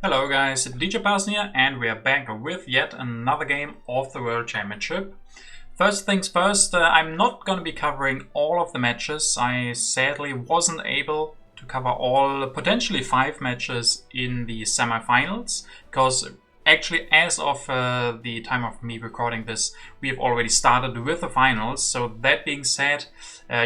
Hello guys, DJParson here, and we are back with yet another game of the World Championship. First things first, I'm not going to be covering all of the matches. I sadly wasn't able to cover all, potentially 5 matches in the semifinals, because actually as of the time of me recording this, we have already started with the finals. So that being said,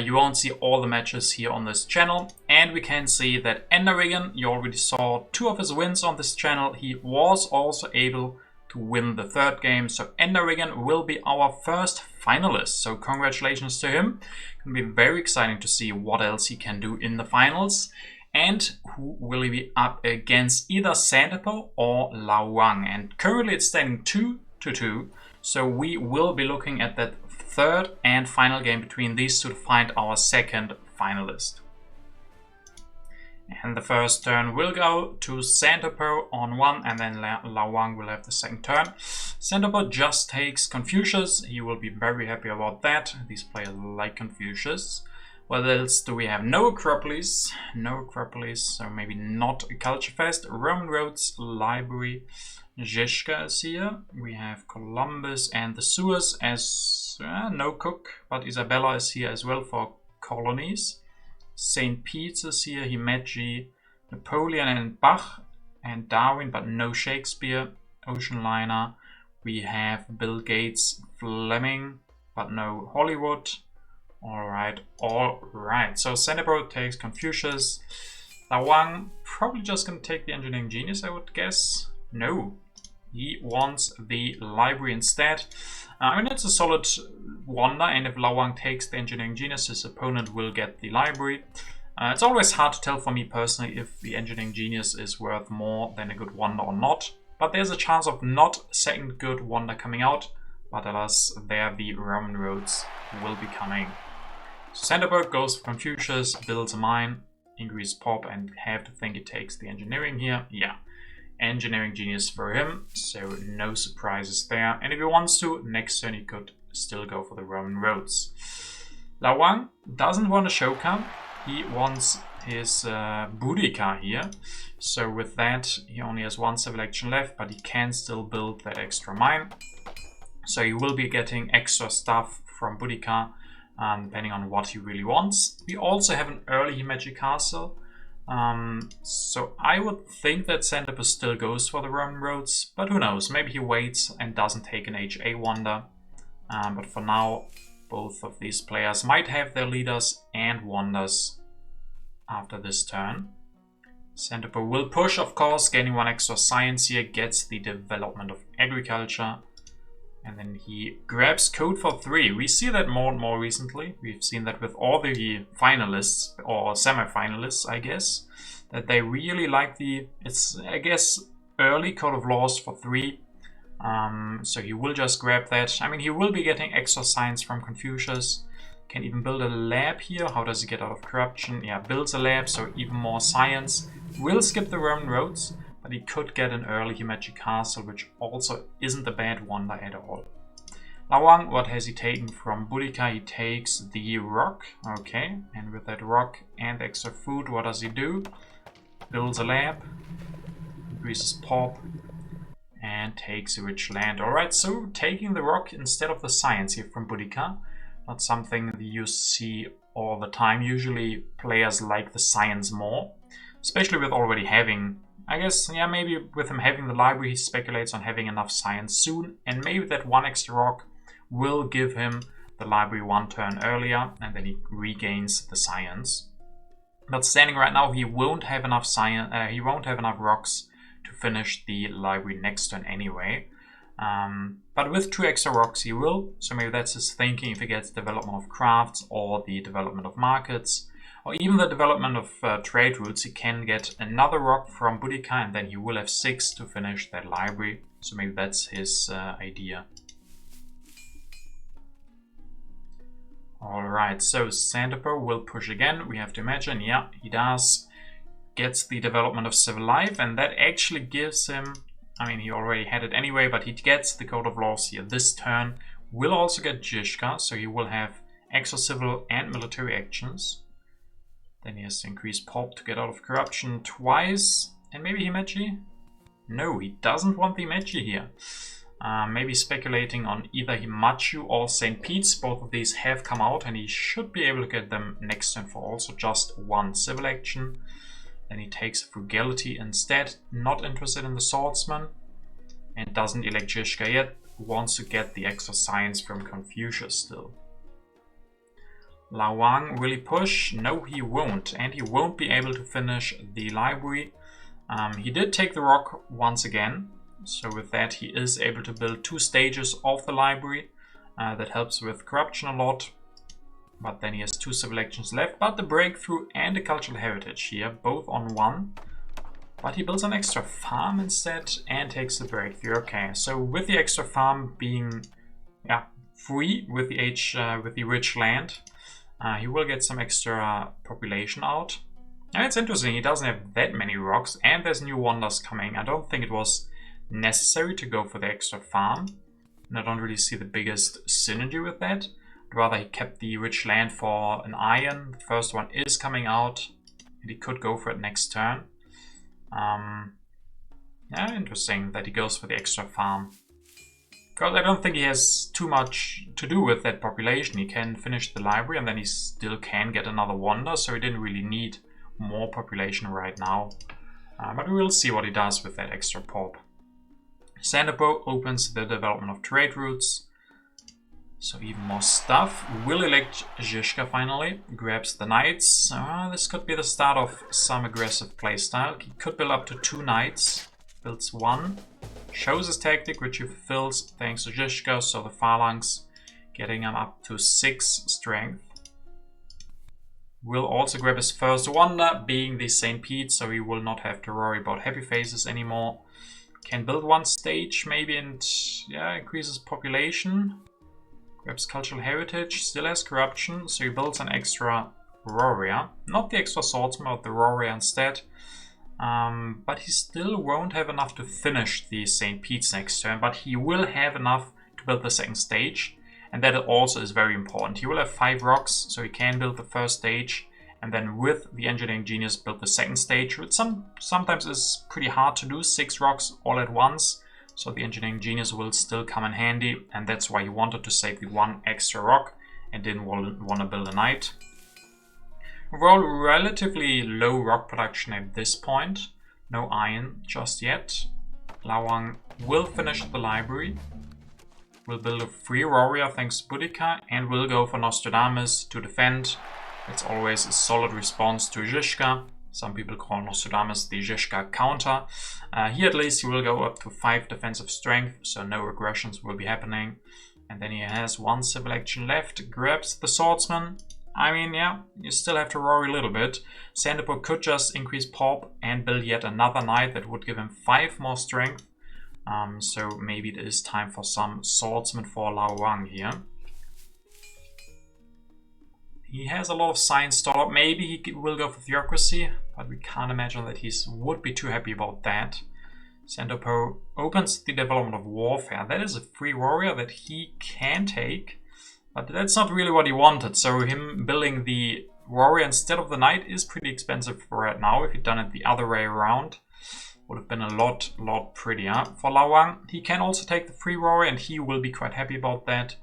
you won't see all the matches here on this channel, and we can see that Enderigan, you already saw 2 of his wins on this channel. He was also able to win the 3rd game, so Enderigan will be our first finalist, so congratulations to him. It's going to be very exciting to see what else he can do in the finals, and who will he be up against, either SandHippo or LaoHuang. And currently it's standing 2-2, so we will be looking at that 3rd and final game between these two to find our 2nd finalist. And the first turn will go to SandHippo on 1, and then LaoHuang will have the 2nd turn. SandHippo just takes Confucius. He will be very happy about that. These players like Confucius. What else do we have? No Acropolis. No Acropolis, so maybe not a Culture Fest. Roman Roads, Library. Zizka is here. We have Columbus and the Suez as no Cook, but Isabella is here as well for colonies. St. Pete's is here, Himeji, Napoleon and Bach and Darwin, but no Shakespeare. Ocean Liner. We have Bill Gates, Fleming, but no Hollywood. Alright. So SandHippo takes Confucius. LaoHuang probably just gonna take the Engineering Genius, I would guess. No, he wants the Library instead. I mean, it's a solid wonder, and if LaoHuang takes the Engineering Genius, his opponent will get the Library. It's always hard to tell for me personally if the Engineering Genius is worth more than a good wonder or not. But there's a chance of not a second good wonder coming out. But alas, there the Roman roads will be coming. So SandHippo goes for Confucius, builds a mine, increase pop, and have to think it takes the engineering here. Yeah, Engineering Genius for him, so no surprises there. And if he wants to, next turn he could still go for the Roman roads. LaoHuang doesn't want a Shokan, he wants his Boudica here. So with that, he only has 1 civil action left, but he can still build that extra mine. So he will be getting extra stuff from Boudica, depending on what he really wants. We also have an early Himeji castle. So I would think that SandHippo still goes for the Roman roads, but who knows, maybe he waits and doesn't take an HA wonder. But for now, both of these players might have their leaders and wonders after this turn. SandHippo will push, of course, gaining 1 extra science here, gets the development of agriculture. And then he grabs code for 3. We see that more and more recently. We've seen that with all the finalists, or semi-finalists, I guess. That they really like it's, I guess, early Code of Laws for 3. So he will just grab that. I mean, he will be getting extra science from Confucius. Can even build a lab here. How does he get out of corruption? Yeah, builds a lab, so even more science. Will skip the Roman roads, but he could get an early Himeji castle, which also isn't a bad wonder at all. LaoHuang, what has he taken from Boudica? He takes the rock. Okay, and with that rock and extra food, what does he do? Builds a lab, increases pop, and takes a rich land. Alright, so taking the rock instead of the science here from Boudica. Not something that you see all the time. Usually players like the science more, especially with already having, I guess, yeah, maybe with him having the library, he speculates on having enough science soon, and maybe that 1 extra rock will give him the library 1 turn earlier, and then he regains the science. But standing right now, he won't have enough science. He won't have enough rocks to finish the library next turn anyway. But with 2 extra rocks, he will. So maybe that's his thinking. If he gets development of crafts or the development of markets, or even the development of trade routes, he can get another rock from Boudica, and then he will have 6 to finish that library. So maybe that's his idea. Alright, so SandHippo will push again. We have to imagine, yeah, he does. Gets the development of civil life, and that actually gives him, I mean, he already had it anyway, but he gets the Code of Laws here this turn. Will also get Zizka, so he will have extra civil and military actions. Then he has to increase pop to get out of corruption twice. And maybe Himeji? No, he doesn't want the Meiji here. Maybe speculating on either Himachu or St. Pete's. Both of these have come out and he should be able to get them next turn for also just one civil action. Then he takes Frugality instead, not interested in the Swordsman, and doesn't elect Zizka yet, wants to get the extra science from Confucius still. LaoHuang, will he push? No, he won't, and he won't be able to finish the library. He did take the rock once again, so with that he is able to build 2 stages of the library. That helps with corruption a lot, but then he has 2 civil actions left, but the breakthrough and the cultural heritage here, both on 1. But he builds an extra farm instead and takes the breakthrough. Okay, so with the extra farm being free with the rich land, he will get some extra population out. And it's interesting, he doesn't have that many rocks and there's new wonders coming. I don't think it was necessary to go for the extra farm. And I don't really see the biggest synergy with that. Rather, he kept the rich land for an iron. The first one is coming out and he could go for it next turn. Yeah, interesting that he goes for the extra farm. Because I don't think he has too much to do with that population. He can finish the library and then he still can get another wonder, so he didn't really need more population right now. But we will see what he does with that extra pop. SandHippo opens the development of trade routes. So even more stuff. Will elect Zizka finally. Grabs the knights. This could be the start of some aggressive playstyle. He could build up to 2 knights. Builds 1. Shows his tactic, which he fulfills thanks to Zizka. So the phalanx getting him up to 6 strength. Will also grab his first wonder, being the St. Pete, so he will not have to worry about happy faces anymore. Can build 1 stage maybe and increases population. Grabs cultural heritage, still has corruption, so he builds an extra warrior. Not the extra swordsman, but the warrior instead. But he still won't have enough to finish the St. Pete's next turn, but he will have enough to build the second stage. And that also is very important. He will have 5 rocks, so he can build the first stage. And then with the Engineering Genius, build the second stage, which sometimes is pretty hard to do, 6 rocks all at once. So the Engineering Genius will still come in handy. And that's why he wanted to save the 1 extra rock and didn't want to build a knight. Overall, relatively low rock production at this point. No iron just yet. LaoHuang will finish the library. Will build a free warrior thanks to Boudica and will go for Nostradamus to defend. It's always a solid response to Zizka. Some people call Nostradamus the Zizka counter. Here at least he will go up to 5 defensive strength, so no aggressions will be happening. And then he has 1 civil action left, grabs the swordsman. I mean, yeah, you still have to worry a little bit. SandHippo could just increase pop and build yet another knight that would give him 5 more strength. So maybe it is time for some swordsman for LaoHuang here. He has a lot of science stored up. Maybe he will go for theocracy, but we can't imagine that he would be too happy about that. SandHippo opens the development of warfare. That is a free warrior that he can take, but that's not really what he wanted. So him building the warrior instead of the knight is pretty expensive for right now. If he'd done it the other way around, would have been a lot prettier. For LaoHuang, he can also take the free warrior and he will be quite happy about that.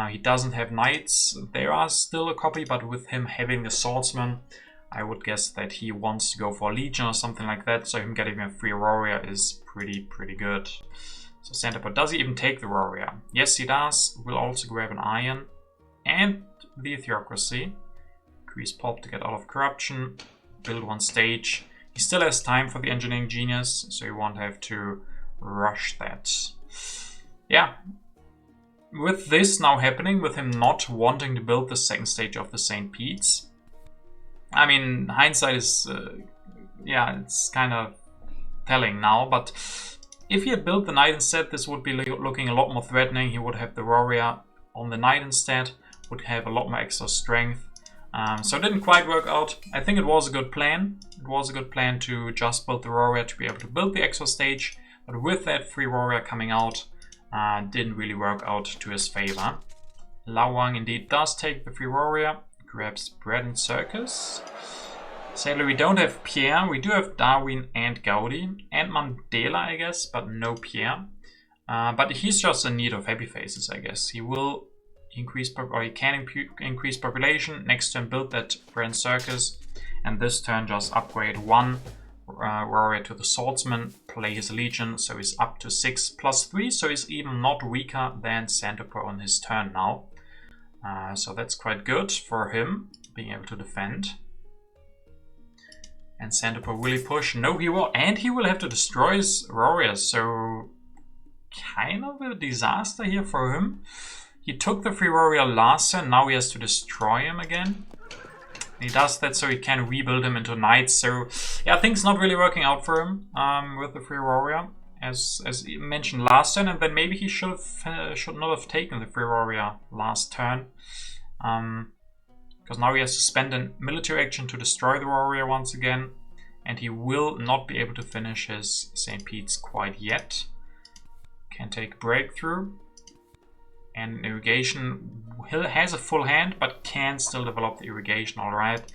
He doesn't have knights. There are still a copy, but with him having the swordsman, I would guess that he wants to go for a legion or something like that. So him getting a free warrior is pretty good. So SandHippo, does he even take the warrior? Yes, he does. Will also grab an iron and the theocracy. Increase pop to get out of corruption. Build 1 stage. He still has time for the Engineering Genius, so he won't have to rush that. Yeah. With this now happening, with him not wanting to build the second stage of the St. Pete's, I mean, hindsight is, it's kind of telling now, but if he had built the knight instead, this would be looking a lot more threatening. He would have the warrior on the knight instead, would have a lot more extra strength. So it didn't quite work out. I think it was a good plan. It was a good plan to just build the warrior to be able to build the extra stage, but with that free warrior coming out, didn't really work out to his favor. LaoHuang indeed does take the free warrior, grabs bread and circus. Sadly, we don't have Pierre. We do have Darwin and Gaudi and Mandela, I guess, but no Pierre. But he's just in need of happy faces, I guess. He will increase, or he can increase population. Next turn, build that Grand Circus, and this turn just upgrade one warrior to the swordsman, play his legion, so he's up to 6+3, so he's even not weaker than SandHippo on his turn now. So that's quite good for him, being able to defend. And SandHippo will he push? No, he will, and he will have to destroy his warriors, so kind of a disaster here for him. He took the free warrior last turn, now he has to destroy him again. He does that so he can rebuild him into knights, so yeah, things not really working out for him with the free warrior, as mentioned last turn, and then maybe he should not have taken the free warrior last turn, because now he has to spend a military action to destroy the warrior once again, and he will not be able to finish his St. Pete's quite yet. Can take breakthrough. And irrigation has a full hand, but can still develop the irrigation, alright.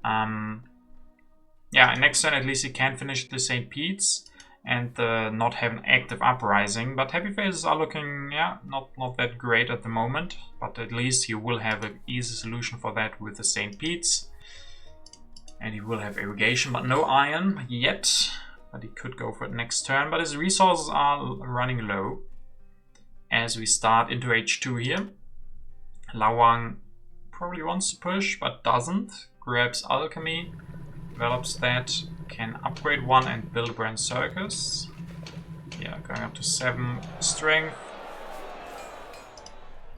Yeah, next turn at least he can finish the St. Pete's and not have an active uprising. But happy faces are looking, yeah, not that great at the moment. But at least he will have an easy solution for that with the St. Pete's. And he will have irrigation, but no iron yet. But he could go for it next turn. But his resources are running low as we start into H2 here. LaoHuang probably wants to push, but doesn't. Grabs alchemy, develops that, can upgrade one and build a Grand Circus. Yeah, going up to 7 strength.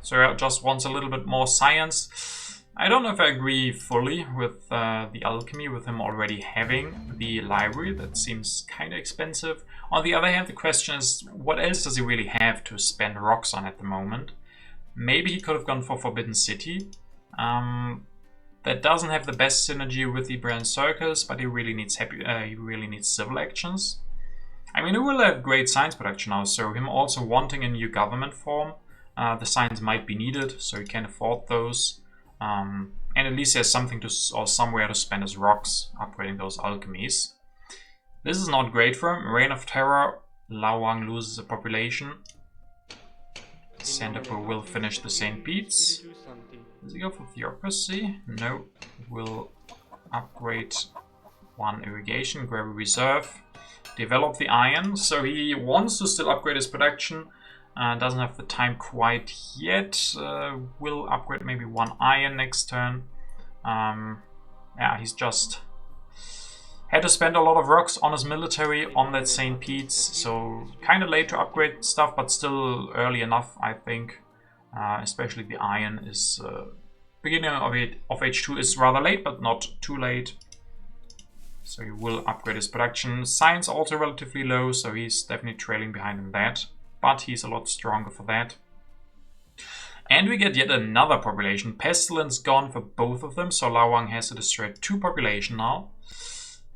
So just wants a little bit more science. I don't know if I agree fully with the alchemy, with him already having the library. That seems kind of expensive. On the other hand, the question is, what else does he really have to spend rocks on at the moment? Maybe he could have gone for Forbidden City. That doesn't have the best synergy with the Grand Circus, but he really needs civil actions. I mean, he will have great science production now, so him also wanting a new government form, the science might be needed, so he can afford those. And at least he has something to, or somewhere to spend his rocks, upgrading those alchemies. This is not great for him. Reign of Terror, LaoHuang loses a population. SandHippo will finish the St. Pete's. Does he go for Theocracy? No. Will upgrade one irrigation, grab a reserve, develop the iron. So he wants to still upgrade his production. Doesn't have the time quite yet. Will upgrade maybe one iron next turn. Yeah, he's just had to spend a lot of rocks on his military on that St. Pete's. So kind of late to upgrade stuff, but still early enough, I think. Especially the iron is beginning of H2 is rather late, but not too late. So he will upgrade his production. Science also relatively low, so he's definitely trailing behind in that. But he's a lot stronger for that. And we get yet another population. Pestilence gone for both of them, so LaoHuang has to destroy 2 population now.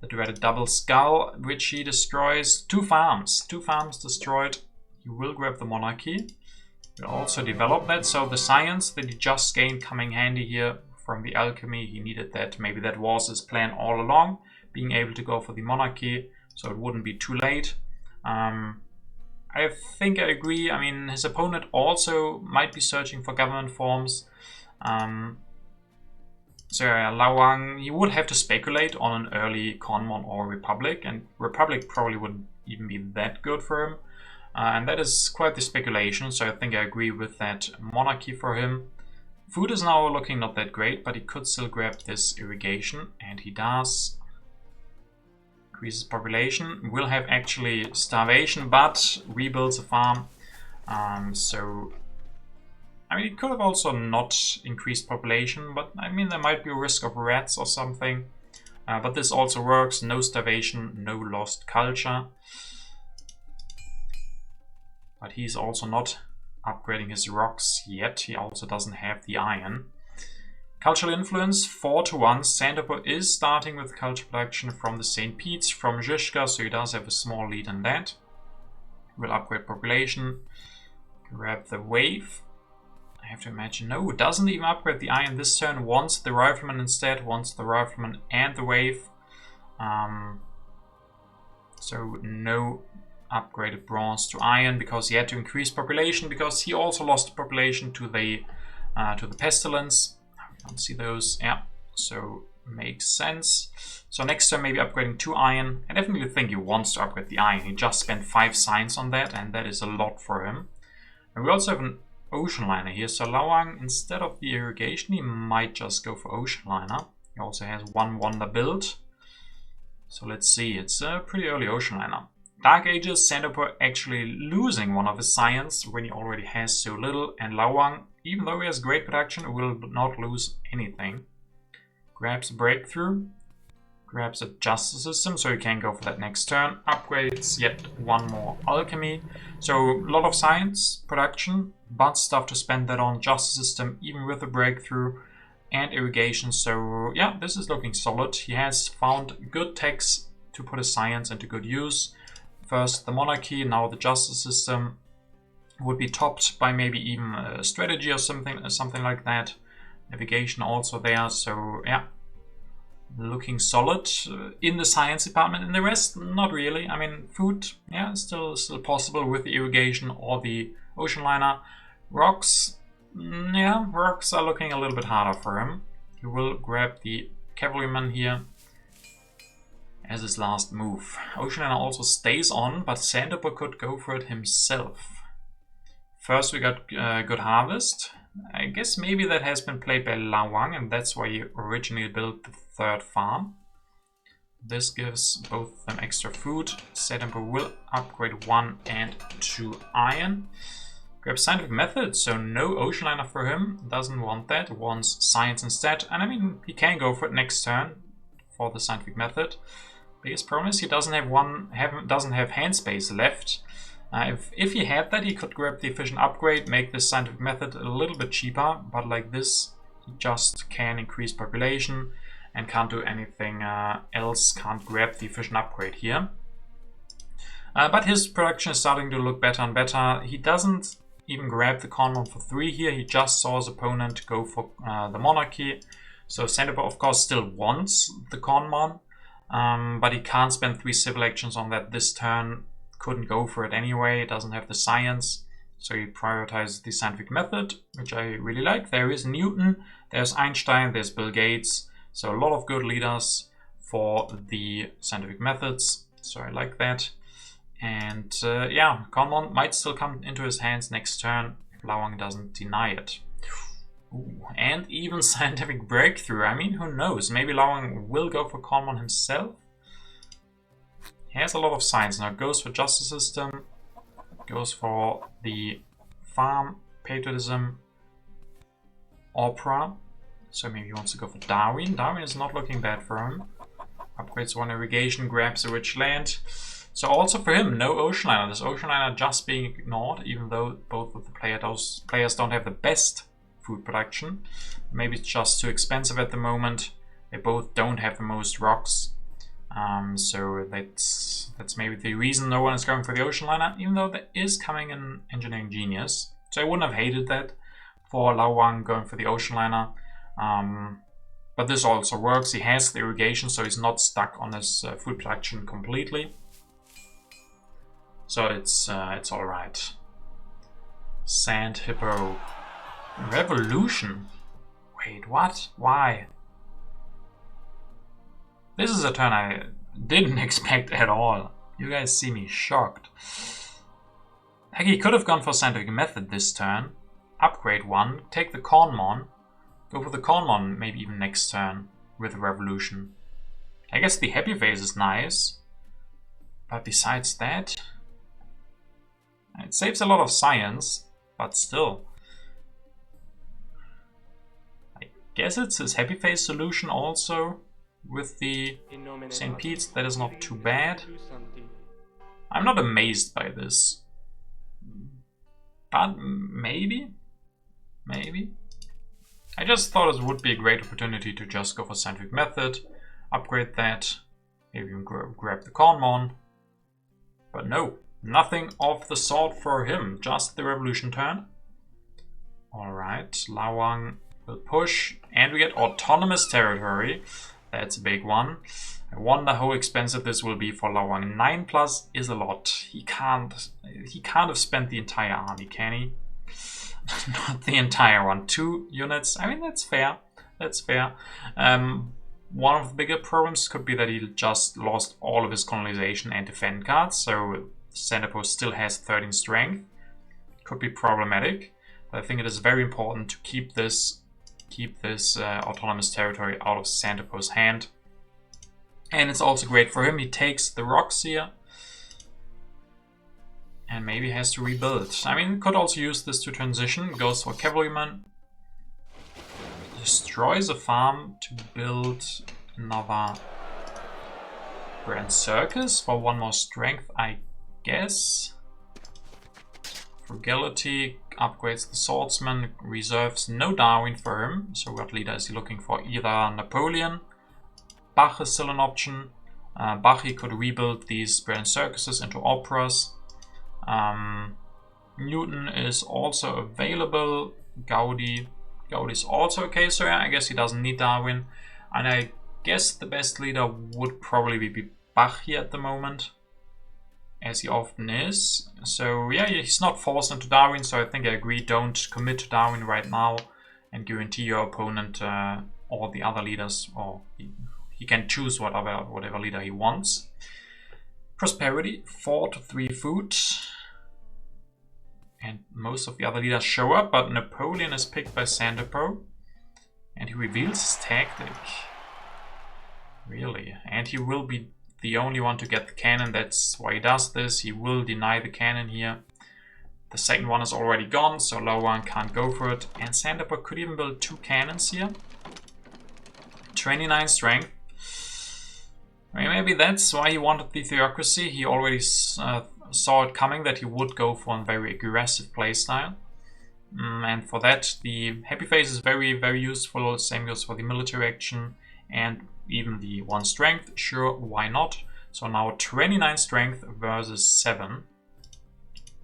The dreaded double skull, which he destroys. 2 farms. 2 farms destroyed. He will grab the monarchy. He'll also develop that, so the science that he just gained coming handy here from the alchemy. He needed that. Maybe that was his plan all along, being able to go for the monarchy, so it wouldn't be too late. I think I agree. I mean, his opponent also might be searching for government forms. So yeah, LaoHuang, he would have to speculate on an early Conmon or Republic, and Republic probably wouldn't even be that good for him. And that is quite the speculation, so I think I agree with that monarchy for him. Food is now looking not that great, but he could still grab this irrigation, and he does. Increases population, will have actually starvation, but rebuilds a farm. So I mean, it could have also not increased population, but I mean, there might be a risk of rats or something. But this also works. No starvation, no lost culture. But he's also not upgrading his rocks yet. He also doesn't have the iron. Cultural influence, 4-1. SandHippo is starting with culture production from the St. Pete's, from Zhishka, so he does have a small lead in that. Will upgrade population. Grab the wave. I have to imagine. No, it doesn't even upgrade the iron this turn. Wants the rifleman instead. Wants the rifleman and the wave. So no upgraded bronze to iron because he had to increase population because he also lost population to the pestilence. I don't see those. Yeah, so makes sense. So next turn maybe upgrading to iron. I definitely think he wants to upgrade the iron. He just spent 5 signs on that, and that is a lot for him. And we also have an ocean liner here. So LaoHuang, instead of the irrigation, he might just go for ocean liner. He also has 1 wonder build. So let's see. It's a pretty early ocean liner. Dark Ages, SandHippo actually losing one of his science when he already has so little, and LaoHuang, even though he has great production, will not lose anything. Grabs a breakthrough, grabs a justice system, so he can go for that next turn. Upgrades yet 1 more alchemy. So a lot of science production, but stuff to spend that on. Justice system, even with a breakthrough, and irrigation. So yeah, this is looking solid. He has found good techs to put his science into good use. First the monarchy, now the justice system would be topped by maybe even a strategy or something like that. Navigation also there, so yeah, looking solid in the science department. In the rest, not really. I mean, food, yeah, still possible with the irrigation or the ocean liner. Rocks, yeah, rocks are looking a little bit harder for him. He will grab the cavalryman here as his last move. Ocean liner also stays on, but SandHippo could go for it himself. First we got good harvest. I guess maybe that has been played by LaoHuang, and that's why he originally built the 3rd farm. This gives both of them extra food. SandHippo will upgrade 1 and 2 iron. Grab scientific method, so no ocean liner for him. Doesn't want that, wants science instead. And I mean, he can go for it next turn for the scientific method. Biggest problem is he doesn't have hand space left. If he had that, he could grab the efficient upgrade, make this scientific method a little bit cheaper, but like this, he just can increase population and can't do anything else, can't grab the efficient upgrade here. But his production is starting to look better and better. He doesn't even grab the conmon for 3 here, he just saw his opponent go for the monarchy. So SandHippo of course still wants the conmon, but he can't spend 3 civil actions on that this turn. Couldn't go for it anyway, doesn't have the science, so he prioritizes the scientific method, which I really like. There is Newton, there's Einstein, there's Bill Gates, so a lot of good leaders for the scientific methods, so I like that. And yeah, conmon might still come into his hands next turn if LaoHuang doesn't deny it. Ooh, and even scientific breakthrough. I mean, who knows? Maybe LaoHuang will go for conmon himself. He has a lot of science now. Goes for justice system, goes for the farm, patriotism, opera. So maybe he wants to go for Darwin. Darwin is not looking bad for him. Upgrades 1 irrigation, grabs a rich land. So also for him, no ocean liner. This ocean liner just being ignored, even though both of the players don't have the best food production. Maybe it's just too expensive at the moment. They both don't have the most rocks. So that's maybe the reason no one is going for the ocean liner, even though there is coming an engineering genius. So I wouldn't have hated that for LaoHuang going for the ocean liner. But this also works. He has the irrigation, so he's not stuck on his food production completely. So it's all right. SandHippo. Revolution? Wait, what? Why? This is a turn I didn't expect at all. You guys see me shocked. Heck, he could have gone for scientific method this turn. Upgrade 1, take the conmon. Go for the conmon maybe even next turn with a revolution. I guess the happy face is nice. But besides that, it saves a lot of science, but still. I guess it's his happy face solution also. With the St. Pete's, that is not too bad. I'm not amazed by this. But maybe? Maybe? I just thought it would be a great opportunity to just go for scientific method, upgrade that, maybe even grab the conmon. But no, nothing of the sort for him, just the revolution turn. Alright, LaoHuang will push, and we get autonomous territory. That's a big one. I wonder how expensive this will be for LaoHuang. 9+ is a lot. He can't have spent the entire army, can he? Not the entire one. 2 units. I mean, that's fair. That's fair. One of the bigger problems could be that he just lost all of his colonization and defend cards. So SandHippo still has 13 strength. Could be problematic. But I think it is very important to keep this autonomous territory out of SandHippo's hand. And it's also great for him. He takes the rocks here. And maybe has to rebuild. I mean, could also use this to transition. Goes for cavalryman. Destroys a farm to build another grand circus for 1 more strength, I guess. Frugality upgrades the swordsman. Reserves no Darwin for him. So what leader is he looking for? Either Napoleon. Bach is still an option. Bach, he could rebuild these grand circuses into operas. Newton is also available. Gaudi is also okay, so yeah, I guess he doesn't need Darwin. And I guess the best leader would probably be Bach here at the moment, as he often is. So yeah, he's not forced into Darwin, so I think I agree, don't commit to Darwin right now and guarantee your opponent or the other leaders, or he can choose whatever leader he wants. Prosperity, 4 to 3 food. And most of the other leaders show up, but Napoleon is picked by SandHippo. And he reveals his tactic. Really. And he will be the only one to get the cannon. That's why he does this. He will deny the cannon here. The second one is already gone, so LaoHuang can't go for it. And SandHippo could even build 2 cannons here. 29 strength. I mean, maybe that's why he wanted the theocracy. He already saw it coming that he would go for a very aggressive playstyle. And for that, the happy face is very, very useful. Same goes for the military action and even the 1 strength. Sure, why not? So now 29 strength versus 7.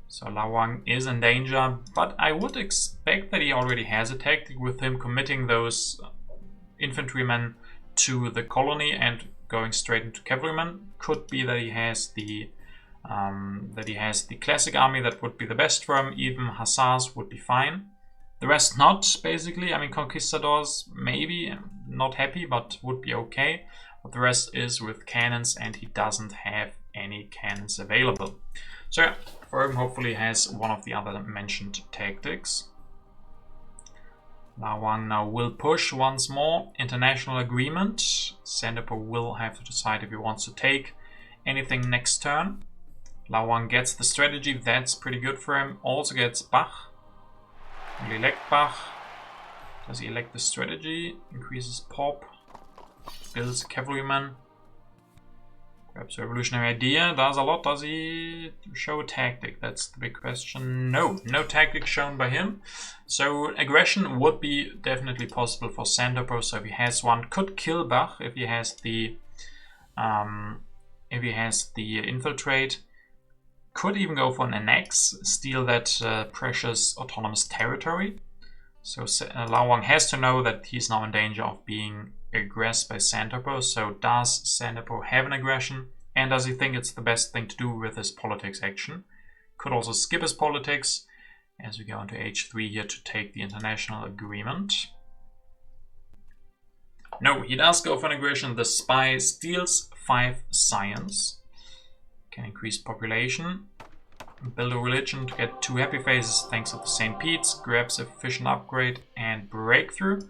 So LaoHuang is in danger, but I would expect that he already has a tactic with him committing those infantrymen to the colony and going straight into cavalrymen. Could be that he has the classic army that would be the best for him. Even hussars would be fine. The rest not, basically. I mean, conquistadors maybe not happy, but would be okay. But the rest is with cannons, and he doesn't have any cannons available. So yeah, for him, hopefully has one of the other mentioned tactics. LaoHuang now will push once more. International agreement. SandHippo will have to decide if he wants to take anything next turn. LaoHuang gets the strategy, that's pretty good for him. Also gets Bach. Will elect Bach. Does he elect the strategy? Increases pop. Builds a cavalryman. Grabs a revolutionary idea. Does a lot. Does he show a tactic? That's the big question. No tactic shown by him. So aggression would be definitely possible for SandHippo. So if he has one, could kill Bach if he has the infiltrate. Could even go for an annex, steal that precious autonomous territory. So LaoHuang has to know that he's now in danger of being aggressed by SandHippo. So does SandHippo have an aggression? And does he think it's the best thing to do with his politics action? Could also skip his politics as we go into H3 here to take the international agreement. No, he does go for an aggression. The spy steals 5 science. Can increase population. Build a religion to get 2 happy faces thanks to the St. Pete's. Grabs a fission upgrade and breakthrough.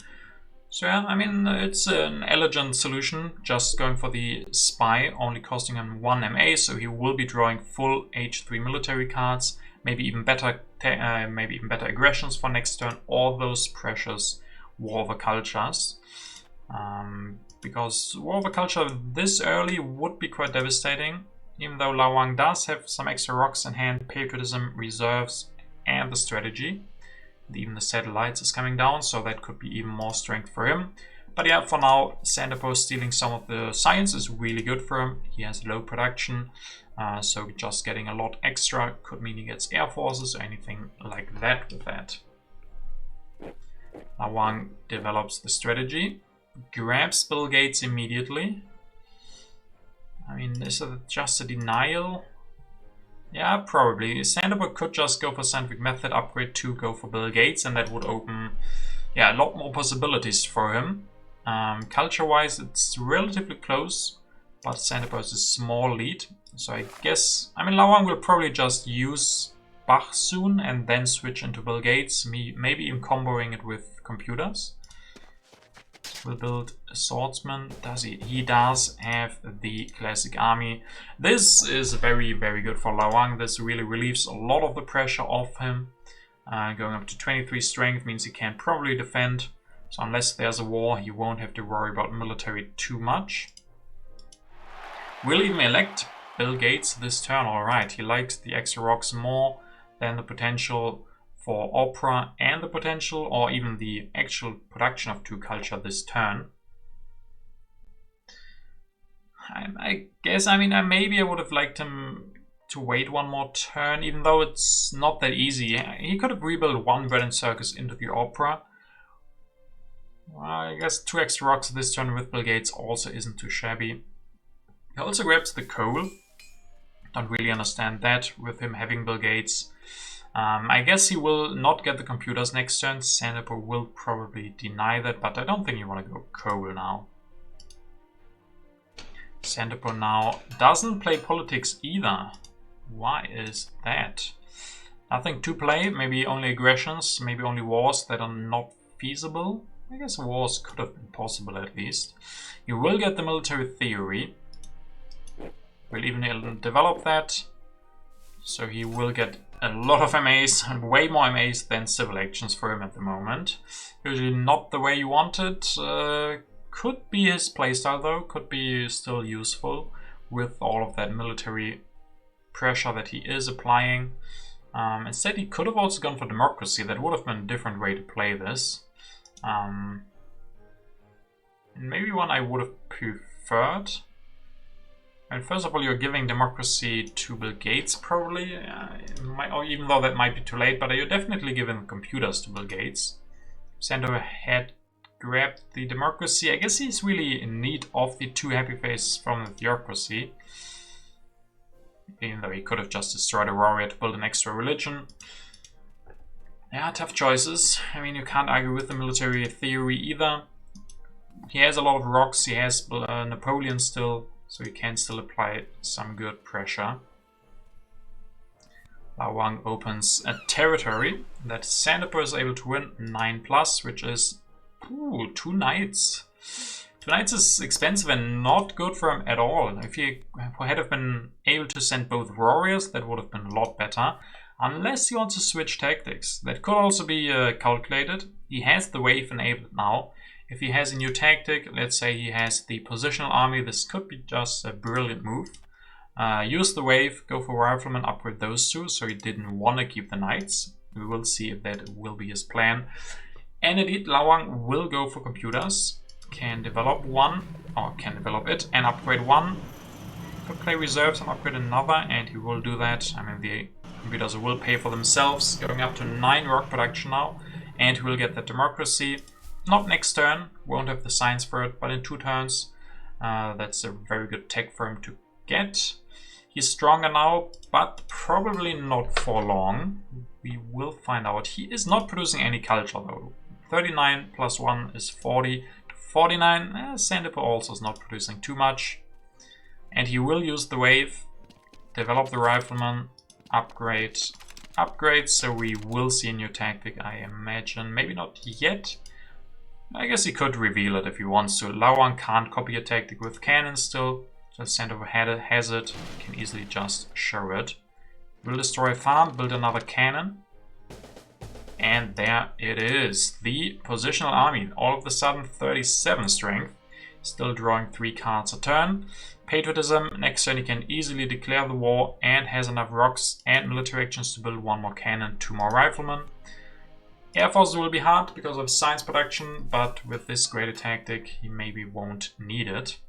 So yeah, I mean, it's an elegant solution. Just going for the spy, only costing him 1 MA, so he will be drawing full H3 military cards. Maybe even better aggressions for next turn. All those precious war of cultures. Because war of culture this early would be quite devastating. Even though LaoHuang does have some extra rocks in hand, patriotism, reserves, and the strategy. And even the satellites is coming down, so that could be even more strength for him. But yeah, for now, SandHippo stealing some of the science is really good for him. He has low production, so just getting a lot extra could mean he gets air forces or anything like that with that. LaoHuang develops the strategy, grabs Bill Gates immediately. I mean, is it just a denial? Yeah, probably. SandHippo could just go for scientific method, upgrade 2, go for Bill Gates, and that would open, yeah, a lot more possibilities for him. Culture-wise, it's relatively close, but SandHippo has a small lead. So I guess, I mean, LaoHuang will probably just use Bach soon and then switch into Bill Gates, maybe even comboing it with computers. Will build a swordsman. Does he? He does have the classic army. This is very, very good for LaoHuang. This really relieves a lot of the pressure off him. Going up to 23 strength means he can probably defend. So unless there's a war, he won't have to worry about military too much. Will even elect Bill Gates this turn. Alright, he likes the extra rocks more than the potential for opera and the potential or even the actual production of 2 culture this turn. I guess, I mean, maybe I would have liked him to wait one more turn, even though it's not that easy. He could have rebuilt 1 Bread and Circus into the opera. Well, I guess 2 extra rocks this turn with Bill Gates also isn't too shabby. He also grabs the coal. Don't really understand that with him having Bill Gates. I guess he will not get the computers next turn. SandHippo will probably deny that, but I don't think you want to go coal now. SandHippo now doesn't play politics either. Why is that? Nothing to play, maybe only aggressions, maybe only wars that are not feasible. I guess wars could have been possible at least. You will get the military theory. We'll even develop that. So he will get a lot of MAs, and way more MAs than civil actions for him at the moment. Usually not the way you want it. Could be his playstyle though, could be still useful with all of that military pressure that he is applying. Instead he could have also gone for democracy. That would have been a different way to play this. Maybe one I would have preferred. And first of all, you're giving democracy to Bill Gates, probably, or even though that might be too late, but you're definitely giving computers to Bill Gates. SandHippo had grabbed the democracy. I guess he's really in need of the 2 happy faces from the theocracy. Even though he could have just destroyed a warrior to build an extra religion. Yeah, tough choices. I mean, you can't argue with the military theory either. He has a lot of rocks, he has Napoleon still. So he can still apply some good pressure. LaoHuang opens a territory that SandHippo is able to win 9+, which is 2 knights. 2 knights is expensive and not good for him at all. If he had have been able to send both warriors, that would have been a lot better. Unless he wants to switch tactics. That could also be calculated. He has the wave enabled now. If he has a new tactic, let's say he has the positional army, this could be just a brilliant move. Use the wave, go for riflemen, upgrade those 2, so he didn't want to keep the knights. We will see if that will be his plan. And indeed, LaoHuang will go for computers. Can develop 1, or can develop it, and upgrade 1. Could play reserves and upgrade another, and he will do that. I mean, the computers will pay for themselves, going up to 9 rock production now. And he will get that democracy. Not next turn, won't have the science for it, but in 2 turns, that's a very good tech for him to get. He's stronger now, but probably not for long. We will find out. He is not producing any culture though. 39 plus 1 is 40. 49, SandHippo also is not producing too much. And he will use the wave, develop the rifleman, upgrade, so we will see a new tactic, I imagine. Maybe not yet. I guess he could reveal it if he wants to. LaoHuang can't copy a tactic with cannons still. Just SandHippo has it. Can easily just show it. Will destroy a farm, build another cannon. And there it is. The positional army. All of a sudden 37 strength. Still drawing 3 cards a turn. Patriotism. Next turn he can easily declare the war and has enough rocks and military actions to build 1 more cannon, 2 more riflemen. Air Force will be hard because of science production, but with this greater tactic he maybe won't need it.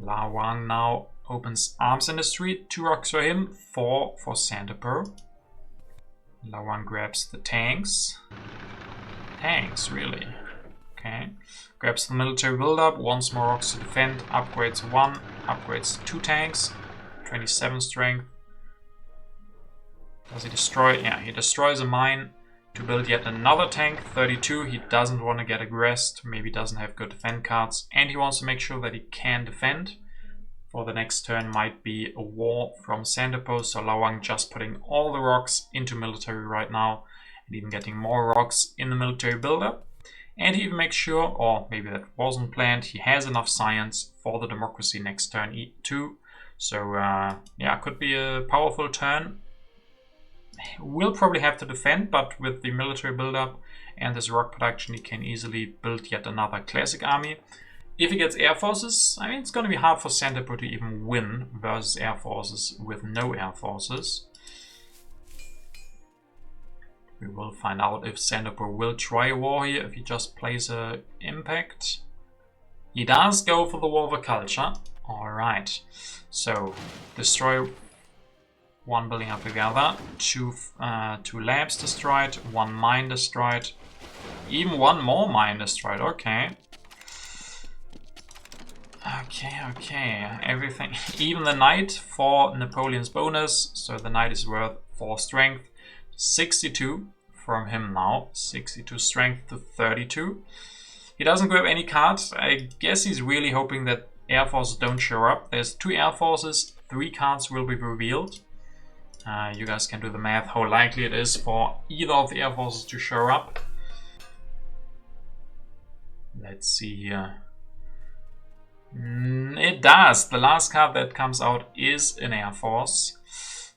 LaoHuang now opens arms industry, 2 rocks for him, 4 for SandHippo. LaoHuang grabs the tanks. Tanks, really? Okay. Grabs the military build-up, wants more rocks to defend, upgrades 1, upgrades 2 tanks, 27 strength. Does he destroy? Yeah, he destroys a mine to build yet another tank, 32. He doesn't want to get aggressed, maybe doesn't have good defend cards, and he wants to make sure that he can defend. For the next turn might be a war from SandHippo, so LaoHuang just putting all the rocks into military right now, and even getting more rocks in the military buildup. And he even makes sure, or maybe that wasn't planned, he has enough science for the democracy next turn too. So yeah, could be a powerful turn. Will probably have to defend, but with the military buildup and this rock production, he can easily build yet another classic army. If he gets air forces, I mean, it's going to be hard for SandHippo to even win versus air forces with no air forces. We will find out if SandHippo will try a war here, if he just plays a impact. He does go for the war of a culture. Alright, so destroy one building after the other, two labs destroyed, one mine destroyed, even one more mine destroyed, okay. Okay, everything, even the knight for Napoleon's bonus, so the knight is worth 4 strength, 62 from him now, 62 strength to 32. He doesn't grab any cards. I guess he's really hoping that air forces don't show up. There's 2 air forces, 3 cards will be revealed. You guys can do the math how likely it is for either of the air forces to show up. Let's see here. It does. The last card that comes out is an air force.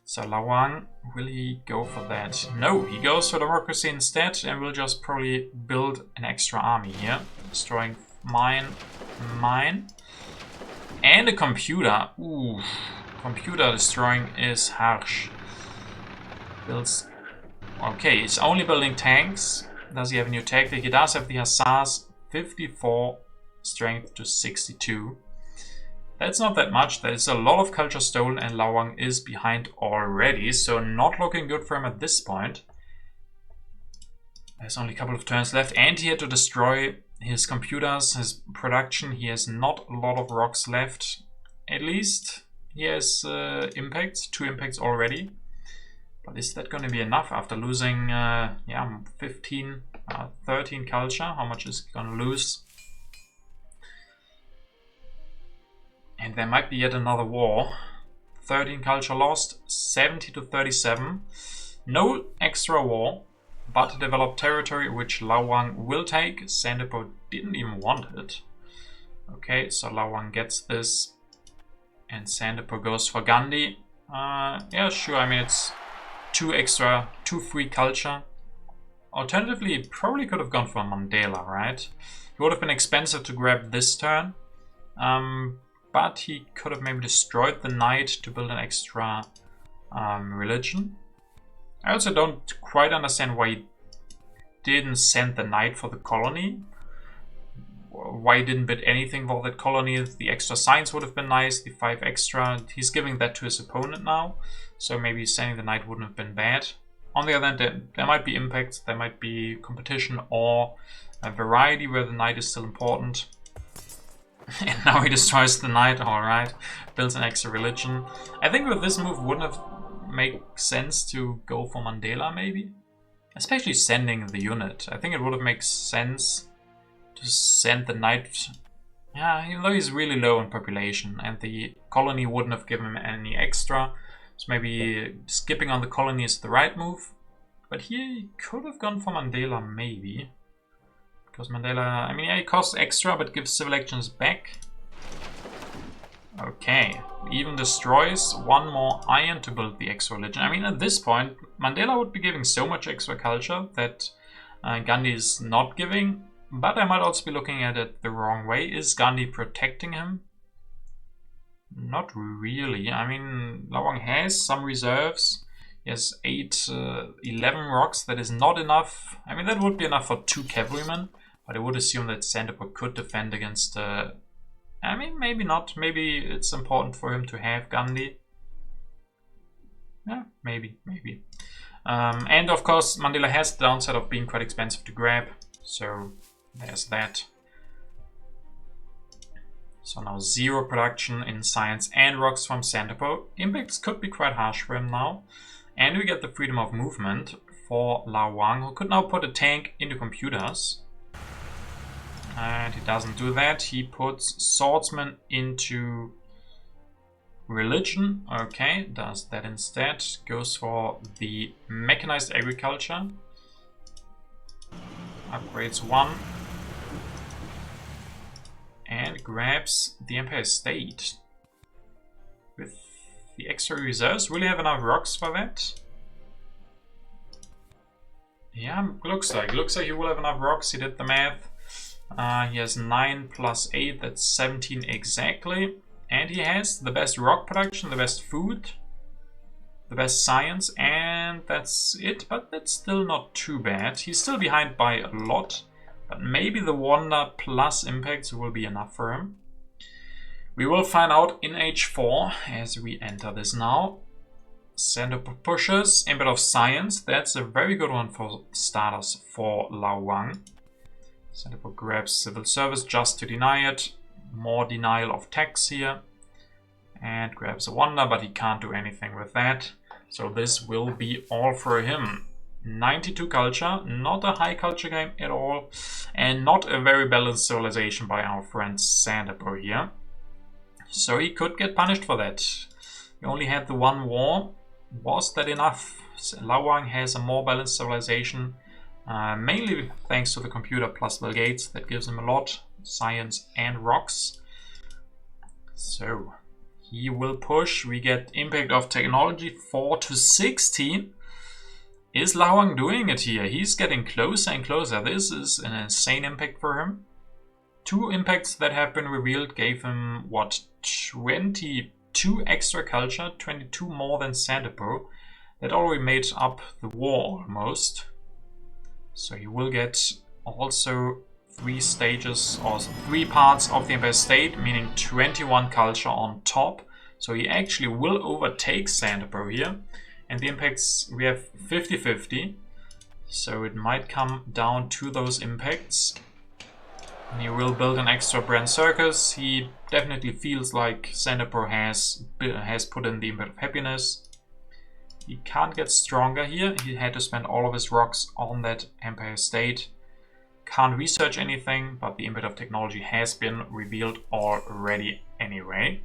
So LaoHuang, will he go for that? No, he goes for democracy instead and will just probably build an extra army here. Destroying mine, and a computer. Ooh, computer destroying is harsh. Builds. Okay, he's only building tanks. Does he have a new tactic? He does have the hussars. 54 strength to 62. That's not that much. That is a lot of culture stolen, and LaoHuang is behind already, so not looking good for him at this point. There's only a couple of turns left, and he had to destroy his computers, his production. He has not a lot of rocks left. At least he has impacts, 2 impacts already. But is that going to be enough after losing yeah, 13 culture? How much is he going to lose? And there might be yet another war. 13 culture lost, 70 to 37. No extra war, but a developed territory which LaoHuang will take. SandHippo didn't even want it. Okay, so LaoHuang gets this, and SandHippo goes for Gandhi. Yeah, sure. I mean, it's 2 free culture. Alternatively, he probably could have gone for Mandela, right? It would have been expensive to grab this turn. But he could have maybe destroyed the knight to build an extra religion. I also don't quite understand why he didn't send the knight for the colony. Why he didn't bid anything for that colony. The extra science would have been nice, the 5 extra. He's giving that to his opponent now, so maybe sending the knight wouldn't have been bad. On the other hand, there might be impacts, there might be competition or a variety where the knight is still important. And now he destroys the knight, alright. Builds an extra religion. I think with this move wouldn't have made sense to go for Mandela, maybe? Especially sending the unit. I think it would have made sense to send the knight. Yeah, even though he's really low in population, and the colony wouldn't have given him any extra. So maybe skipping on the colony is the right move. But here he could have gone for Mandela, maybe. Because Mandela, I mean, yeah, it costs extra, but gives civil actions back. Okay, even destroys 1 more iron to build the extra religion. I mean, at this point, Mandela would be giving so much extra culture that Gandhi is not giving. But I might also be looking at it the wrong way. Is Gandhi protecting him? Not really. I mean, LaoHuang has some reserves. He has 11 rocks. That is not enough. I mean, that would be enough for 2 cavalrymen. But I would assume that SandHippo could defend against... I mean, maybe not. Maybe it's important for him to have Gandhi. Yeah, maybe. And of course, Mandela has the downside of being quite expensive to grab. So there's that. So now 0 production in science and rocks from SandHippo. Impacts could be quite harsh for him now. And we get the freedom of movement for LaoHuang, who could now put a tank into computers. And he doesn't do that. He puts swordsman into religion. Okay, does that instead. Goes for the mechanized agriculture. Upgrades 1. And grabs the Empire State. With the extra reserves, will he have enough rocks for that? Yeah, looks like he will have enough rocks. He did the math. He has 9 plus 8, that's 17 exactly. And he has the best rock production, the best food, the best science, and that's it. But that's still not too bad. He's still behind by a lot. But maybe the Wonder plus impacts will be enough for him. We will find out in H4 as we enter this now. SandHippo pushes, a bit of science. That's a very good one for starters for LaoHuang. SandHippo grabs civil service just to deny it. More denial of tax here. And grabs a Wonder, but he can't do anything with that. So this will be all for him. 92 culture, not a high culture game at all, and not a very balanced civilization by our friend SandHippo here. So he could get punished for that. He only had the 1 war. Was that enough? LaoHuang has a more balanced civilization, mainly thanks to the computer plus Bill Gates. That gives him a lot, science and rocks. So he will push. We get impact of technology 4 to 16. Is LaoHuang doing it here? He's getting closer and closer. This is an insane impact for him. 2 impacts that have been revealed gave him, what, 22 extra culture, 22 more than SandHippo. That already made up the war almost. So he will get also 3 stages or 3 parts of the Empire State, meaning 21 culture on top. So he actually will overtake SandHippo here. And the impacts, we have 50-50. So it might come down to those impacts. And he will build an extra brand circus. He definitely feels like SandHippo has put in the impact of happiness. He can't get stronger here. He had to spend all of his rocks on that Empire State. Can't research anything, but the impact of technology has been revealed already anyway.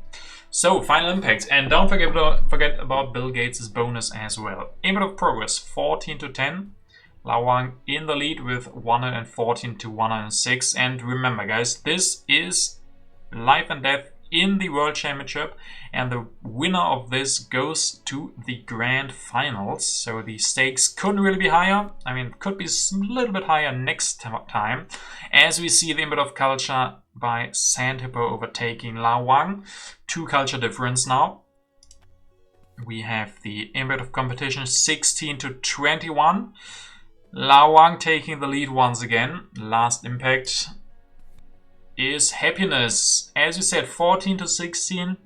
So, final impacts, and don't forget about Bill Gates' bonus as well. Impact of progress, 14 to 10. LaoHuang in the lead with 114 to 106. And remember, guys, this is life and death in the World Championship, and the winner of this goes to the Grand Finals. So the stakes couldn't really be higher. I mean, could be a little bit higher next time, as we see the impact of culture by SandHippo overtaking LaoHuang. 2 culture difference now. We have the impact of competition 16 to 21. LaoHuang taking the lead once again. Last impact is happiness. As we said, 14 to 16,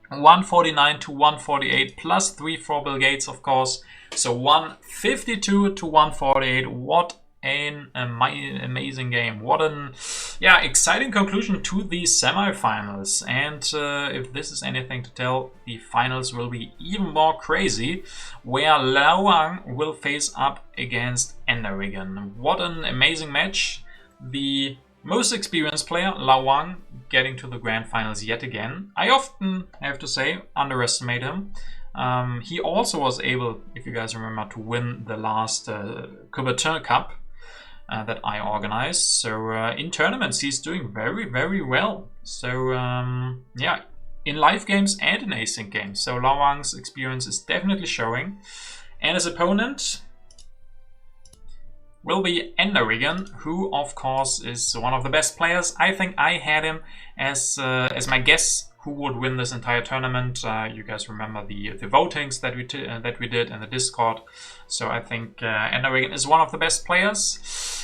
149 to 148, plus 3 for Bill Gates, of course. So 152 to 148. What an amazing game. What an exciting conclusion to the semifinals. And if this is anything to tell, the finals will be even more crazy, where LaoHuang will face up against Enderrigan. What an amazing match. The most experienced player, LaoHuang, getting to the grand finals yet again. I often have to say, underestimate him. He also was able, if you guys remember, to win the last Coubertin Cup that I organized. So in tournaments, he's doing very, very well. So yeah, in live games and in async games. So LaoHuang's experience is definitely showing. And his opponent will be Enderrigan, who of course is one of the best players. I think I had him as my guess who would win this entire tournament. You guys remember the votings that we did in the Discord. So I think Enderhagen is one of the best players.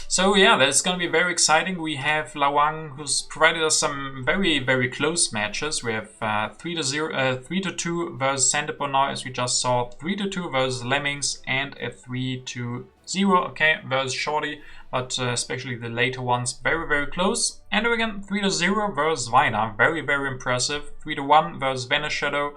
So yeah, that's going to be very exciting. We have LaoHuang, who's provided us some very, very close matches. We have 3-2 versus SandHippo now, as we just saw, 3-2 versus Lemmings, and a 3-0, okay, versus Shorty. But especially the later ones, very, very close. And again, 3-0 versus Vina, very, very impressive. 3-1 versus Vanish Shadow,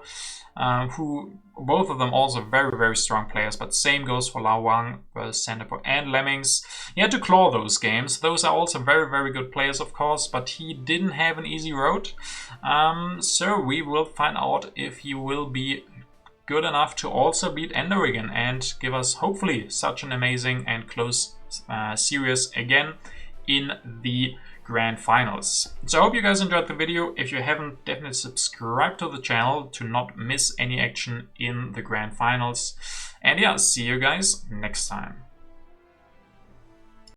who both of them also very, very strong players. But same goes for LaoHuang versus SandHippo and Lemmings. He had to claw those games. Those are also very, very good players, of course, but he didn't have an easy road. So we will find out if he will be good enough to also beat Enderhagen and give us hopefully such an amazing and close series again in the grand finals. So I hope you guys enjoyed the video. If you haven't, definitely subscribe to the channel to not miss any action in the grand finals. And yeah, see you guys next time.